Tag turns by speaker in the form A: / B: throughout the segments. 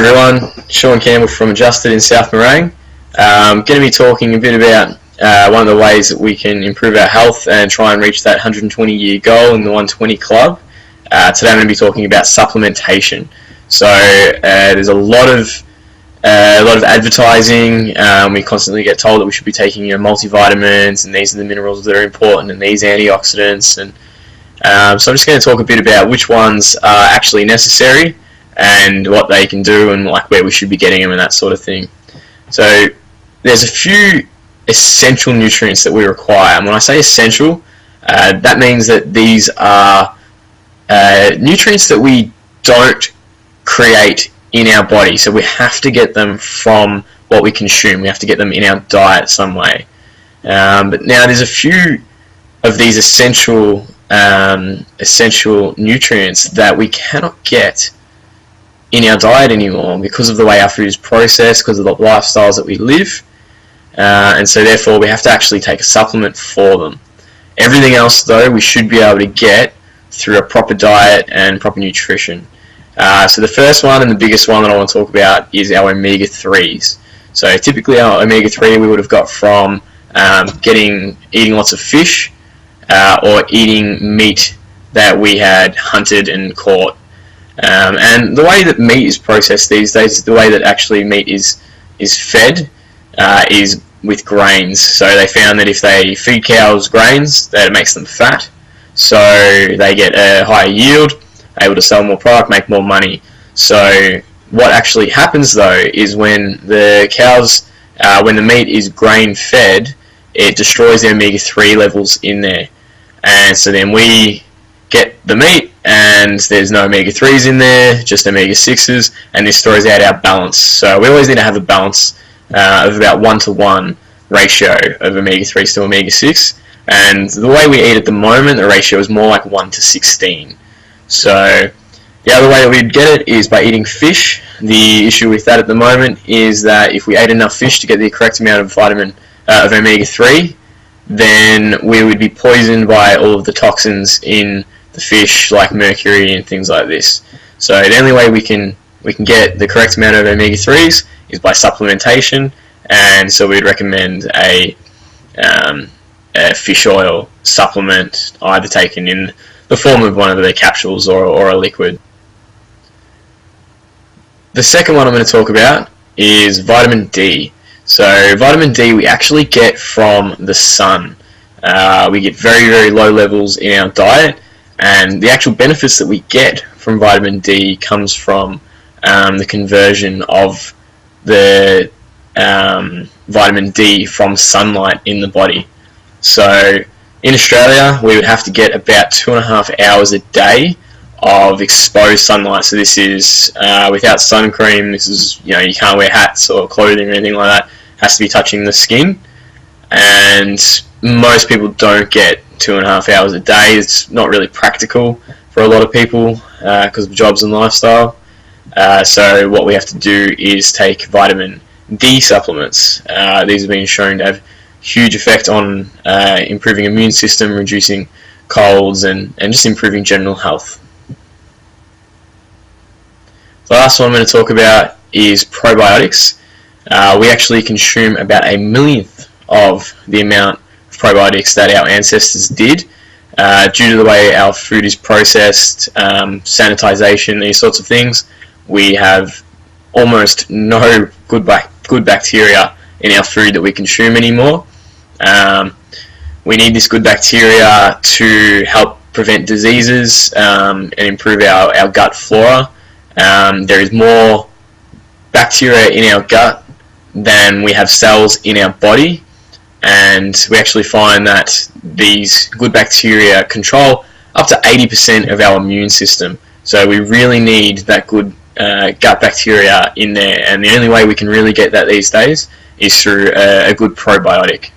A: everyone, Sean Campbell from Adjusted in South Morang. I'm going to be talking a bit about one of the ways that we can improve our health and try and reach that 120 year goal in the 120 club. Today I'm going to be talking about supplementation. So there's a lot of advertising. We constantly get told that we should be taking multivitamins, and these are the minerals that are important, and these antioxidants. And so I'm just going to talk a bit about which ones are actually necessary and what they can do, and like where we should be getting them and that sort of thing. So there's a few essential nutrients that we require, and when I say essential, that means that these are nutrients that we don't create in our body, so we have to get them from what we consume. We have to get them in our diet some way. But now there's a few of these essential nutrients that we cannot get in our diet anymore because of the way our food is processed, because of the lifestyles that we live, and so therefore we have to actually take a supplement for them. Everything else though we should be able to get through a proper diet and proper nutrition. So the first one and the biggest one that I want to talk about is our omega-3s. So typically our omega-3 we would have got from eating lots of fish or eating meat that we had hunted and caught. And the way that meat is processed these days, the way that actually meat is fed is with grains. So they found that if they feed cows grains, that it makes them fat, so they get a higher yield, able to sell more product, make more money. So what actually happens though is when the cows, when the meat is grain fed, it destroys the omega-3 levels in there, and so then we get the meat and there's no omega-3s in there, just omega-6s, and this throws out our balance. So we always need to have a balance of about 1-to-1 ratio of omega-3s to omega-6, and the way we eat at the moment, the ratio is more like 1-to-16. So the other way that we'd get it is by eating fish. The issue with that at the moment is that if we ate enough fish to get the correct amount of of omega-3, then we would be poisoned by all of the toxins in the fish, like mercury and things like this. So the only way we can get the correct amount of omega-3s is by supplementation, and so we'd recommend a fish oil supplement, either taken in the form of one of the capsules or a liquid. The second one I'm going to talk about is vitamin D. So vitamin D we actually get from the sun. We get very, very low levels in our diet, and the actual benefits that we get from vitamin D comes from the conversion of the vitamin D from sunlight in the body. So in Australia we would have to get about 2.5 hours a day of exposed sunlight. So this is without sun cream. This is, you can't wear hats or clothing or anything like that. It has to be touching the skin, and most people don't get 2.5 hours a day. It's not really practical for a lot of people because of jobs and lifestyle. So what we have to do is take vitamin D supplements. These have been shown to have huge effect on improving immune system, reducing colds, and just improving general health. The last one I'm going to talk about is probiotics. We actually consume about 1/1,000,000th of the amount of probiotics that our ancestors did. Due to the way our food is processed, sanitization, these sorts of things, we have almost no good bacteria in our food that we consume anymore. We need this good bacteria to help prevent diseases and improve our gut flora. There is more bacteria in our gut than we have cells in our body, and we actually find that these good bacteria control up to 80% of our immune system. So we really need that good gut bacteria in there, and the only way we can really get that these days is through a good probiotic.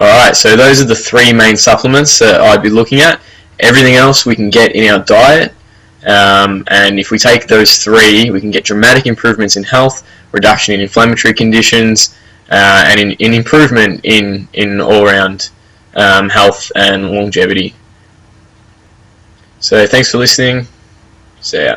A: Alright, so those are the three main supplements that I'd be looking at. Everything else we can get in our diet, and if we take those three, we can get dramatic improvements in health, reduction in inflammatory conditions, and in improvement in all-round health and longevity. So thanks for listening. See ya.